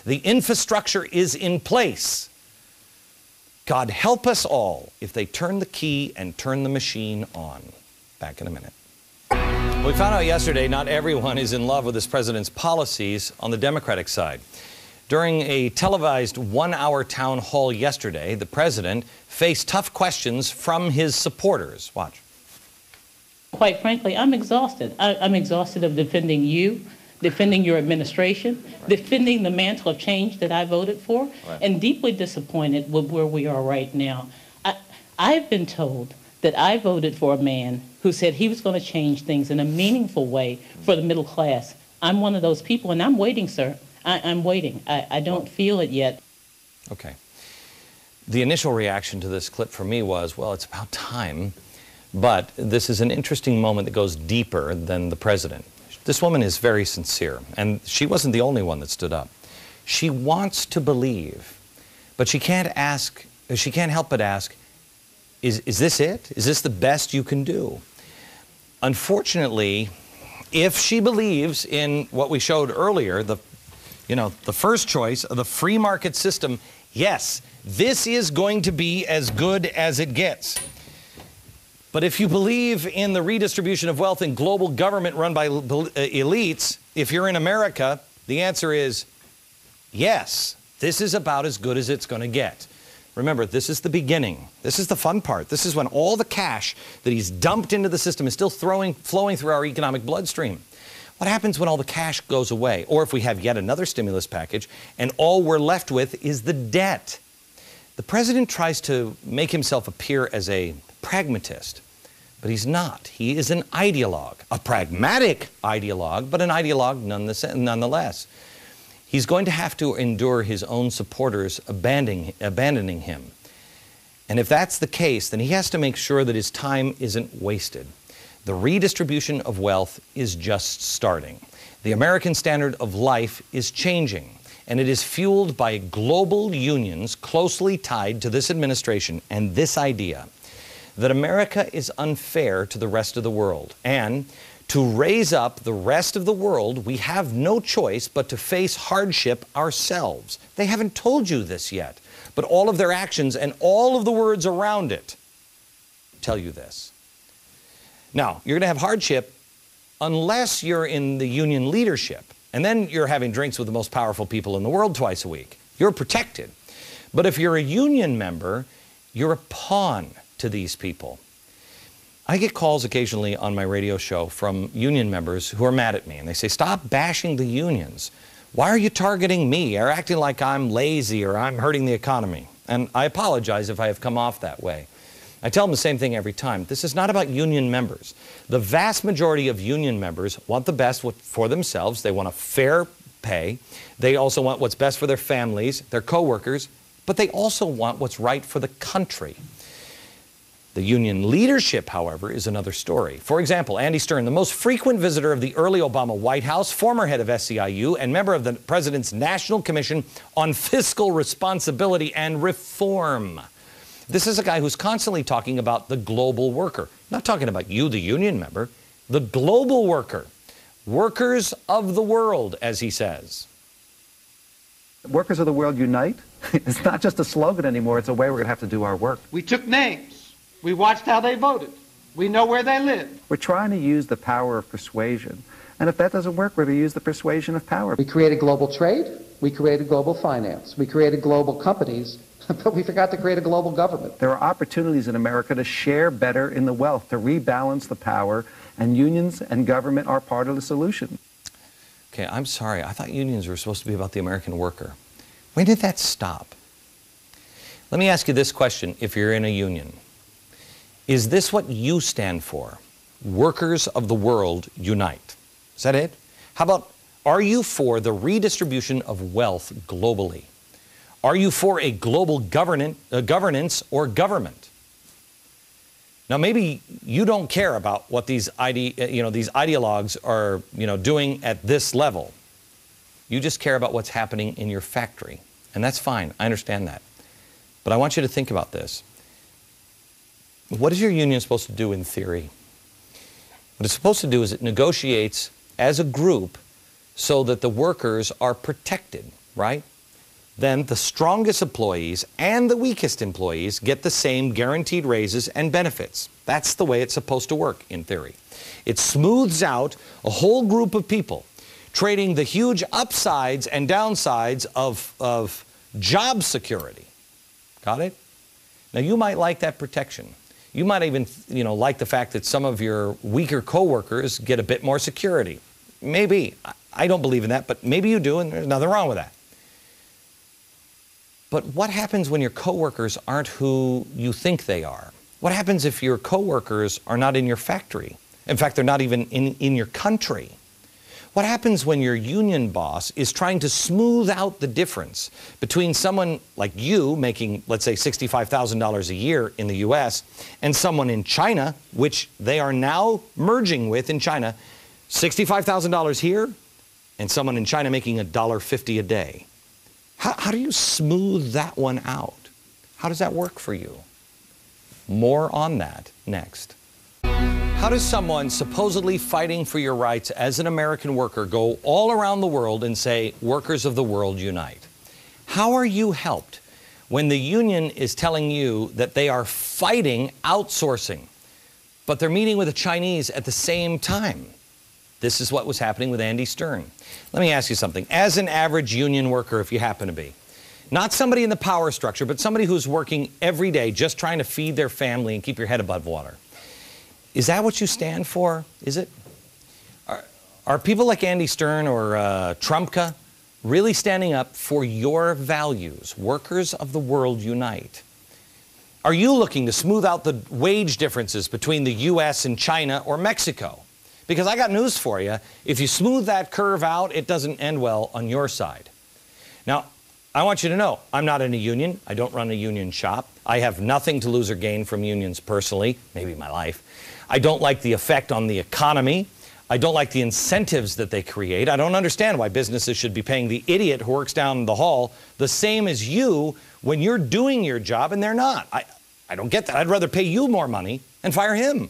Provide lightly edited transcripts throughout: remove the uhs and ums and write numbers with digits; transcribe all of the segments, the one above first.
The infrastructure is in place. God help us all if they turn the key and turn the machine on. Back in a minute. We found out yesterday not everyone is in love with this president's policies on the Democratic side. During a televised one-hour town hall yesterday, the president faced tough questions from his supporters. Watch. Quite frankly, I'm exhausted. I'm exhausted of defending you, defending your administration, defending the mantle of change that I voted for, and deeply disappointed with where we are right now. I've been told that I voted for a man who said he was going to change things in a meaningful way for the middle class. I'm one of those people, and I'm waiting, sir. I'm waiting. I don't feel it yet. Okay. The initial reaction to this clip for me was, well, it's about time, but this is an interesting moment that goes deeper than the president. This woman is very sincere, and she wasn't the only one that stood up. She wants to believe, but she can't help but ask, is this it? Is this the best you can do? Unfortunately, if she believes in what we showed earlier, the first choice of the free market system, yes, this is going to be as good as it gets. But if you believe in the redistribution of wealth and global government run by elites, if you're in America, the answer is yes, this is about as good as it's going to get. Remember, this is the beginning. This is the fun part. This is when all the cash that he's dumped into the system is still flowing through our economic bloodstream. What happens when all the cash goes away? Or if we have yet another stimulus package and all we're left with is the debt? The president tries to make himself appear as a pragmatist, but he's not. He is an ideologue, a pragmatic ideologue, but an ideologue nonetheless. He's going to have to endure his own supporters abandoning him. And if that's the case, then he has to make sure that his time isn't wasted. The redistribution of wealth is just starting. The American standard of life is changing, and it is fueled by global unions closely tied to this administration and this idea that America is unfair to the rest of the world. And to raise up the rest of the world, we have no choice but to face hardship ourselves. They haven't told you this yet, but all of their actions and all of the words around it tell you this. Now, you're going to have hardship unless you're in the union leadership, and then you're having drinks with the most powerful people in the world twice a week. You're protected. But if you're a union member, you're a pawn to these people. I get calls occasionally on my radio show from union members who are mad at me, and they say, stop bashing the unions. Why are you targeting me or acting like I'm lazy or I'm hurting the economy? And I apologize if I have come off that way. I tell them the same thing every time. This is not about union members. The vast majority of union members want the best for themselves. They want a fair pay. They also want what's best for their families, their coworkers, but they also want what's right for the country. The union leadership, however, is another story. For example, Andy Stern, the most frequent visitor of the early Obama White House, former head of SEIU, and member of the President's National Commission on Fiscal Responsibility and Reform. This is a guy who's constantly talking about the global worker. Not talking about you, the union member, the global worker. Workers of the world, as he says. Workers of the world unite. It's not just a slogan anymore. It's a way we're going to have to do our work. We took names. We watched how they voted. We know where they live. We're trying to use the power of persuasion. And if that doesn't work, we're going to use the persuasion of power. We created global trade. We created global finance. We created global companies. But we forgot to create a global government. There are opportunities in America to share better in the wealth, to rebalance the power, and unions and government are part of the solution. Okay, I'm sorry. I thought unions were supposed to be about the American worker. When did that stop? Let me ask you this question if you're in a union. Is this what you stand for? Workers of the world unite. Is that it? How about, are you for the redistribution of wealth globally? Are you for a global governance or government? Now, maybe you don't care about what these ideologues are doing at this level. You just care about what's happening in your factory, and that's fine. I understand that, but I want you to think about this. What is your union supposed to do in theory? What it's supposed to do is it negotiates as a group so that the workers are protected, right? then the strongest employees and the weakest employees get the same guaranteed raises and benefits. That's the way it's supposed to work in theory. It smooths out a whole group of people, trading the huge upsides and downsides of job security. Got it? Now you might like that protection. You might even, like the fact that some of your weaker coworkers get a bit more security. Maybe. I don't believe in that, but maybe you do, and there's nothing wrong with that. But what happens when your coworkers aren't who you think they are? What happens if your coworkers are not in your factory? In fact, they're not even in your country. What happens when your union boss is trying to smooth out the difference between someone like you making, let's say, $65,000 a year in the US and someone in China, which they are now merging with in China, $65,000 here and someone in China making $1.50 a day? How do you smooth that one out? How does that work for you? More on that next. How does someone supposedly fighting for your rights as an American worker go all around the world and say, workers of the world unite? How are you helped when the union is telling you that they are fighting outsourcing, but they're meeting with the Chinese at the same time? This is what was happening with Andy Stern. Let me ask you something. As an average union worker, if you happen to be, not somebody in the power structure, but somebody who's working every day just trying to feed their family and keep your head above water, is that what you stand for? Is it? Are people like Andy Stern or Trumpka really standing up for your values? Workers of the world unite. Are you looking to smooth out the wage differences between the US and China or Mexico? Because I got news for you. If you smooth that curve out, it doesn't end well on your side. Now, I want you to know, I'm not in a union. I don't run a union shop. I have nothing to lose or gain from unions personally, maybe my life. I don't like the effect on the economy. I don't like the incentives that they create. I don't understand why businesses should be paying the idiot who works down the hall the same as you when you're doing your job and they're not. I don't get that. I'd rather pay you more money and fire him.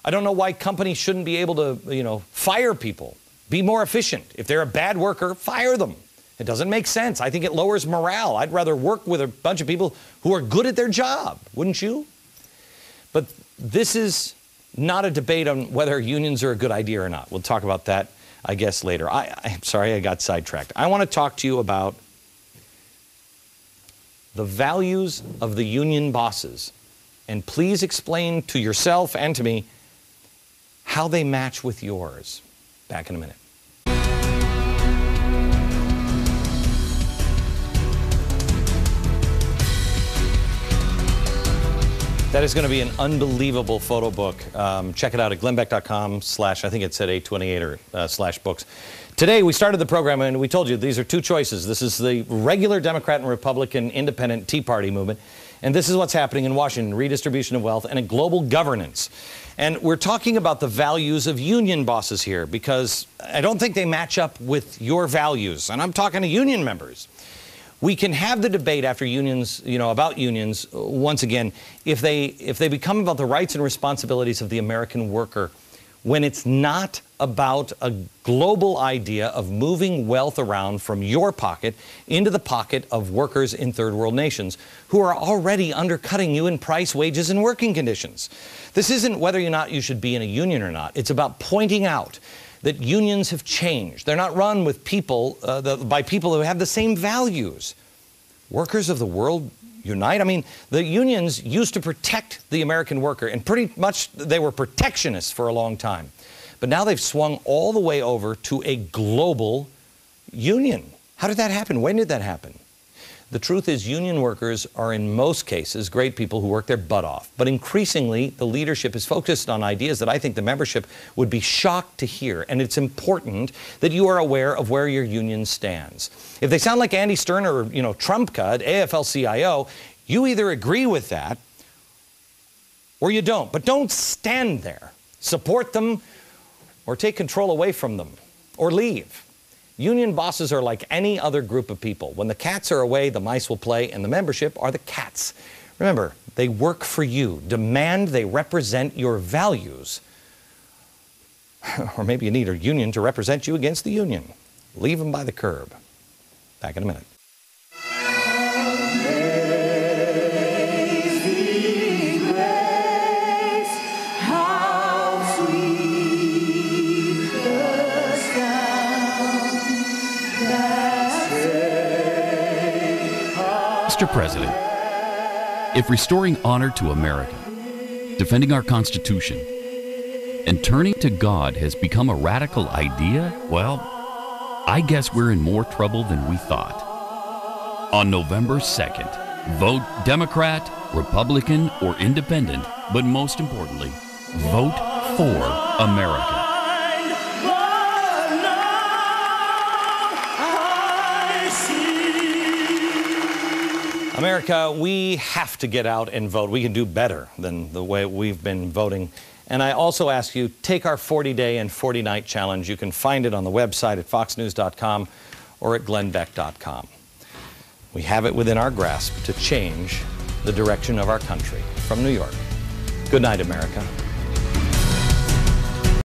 I don't know why companies shouldn't be able to, fire people, be more efficient. If they're a bad worker, fire them. It doesn't make sense. I think it lowers morale. I'd rather work with a bunch of people who are good at their job, wouldn't you? But this is not a debate on whether unions are a good idea or not. We'll talk about that, I guess, later. I'm sorry I got sidetracked. I want to talk to you about the values of the union bosses. And please explain to yourself and to me how they match with yours. Back in a minute. That is going to be an unbelievable photo book. Check it out at glennbeck.com/ I think it said 828 or /books. Today we started the program and we told you these are two choices. This is the regular Democrat and Republican independent Tea Party movement. And this is what's happening in Washington, redistribution of wealth and a global governance. And we're talking about the values of union bosses here because I don't think they match up with your values. And I'm talking to union members. We can have the debate after unions, about unions, once again, if they become about the rights and responsibilities of the American worker, when it's not about a global idea of moving wealth around from your pocket into the pocket of workers in third world nations who are already undercutting you in price, wages, and working conditions. This isn't whether or not you should be in a union or not. It's about pointing out that unions have changed. They're not run with people, by people who have the same values. Workers of the world unite. I mean, the unions used to protect the American worker, and pretty much they were protectionists for a long time. But now they've swung all the way over to a global union. How did that happen? When did that happen? The truth is union workers are in most cases great people who work their butt off. But increasingly, the leadership is focused on ideas that I think the membership would be shocked to hear. And it's important that you are aware of where your union stands. If they sound like Andy Stern or, Trumpka at AFL-CIO, you either agree with that or you don't. But don't stand there. Support them or take control away from them or leave. Union bosses are like any other group of people. When the cats are away, the mice will play, and the membership are the cats. Remember, they work for you. Demand they represent your values. Or maybe you need a union to represent you against the union. Leave them by the curb. Back in a minute. Mr. President, if restoring honor to America, defending our Constitution, and turning to God has become a radical idea, well, I guess we're in more trouble than we thought. On November 2nd, vote Democrat, Republican, or Independent, but most importantly, vote for America. America, we have to get out and vote. We can do better than the way we've been voting. And I also ask you, take our 40-day and 40-night challenge. You can find it on the website at foxnews.com or at glennbeck.com. We have it within our grasp to change the direction of our country. From New York, good night, America.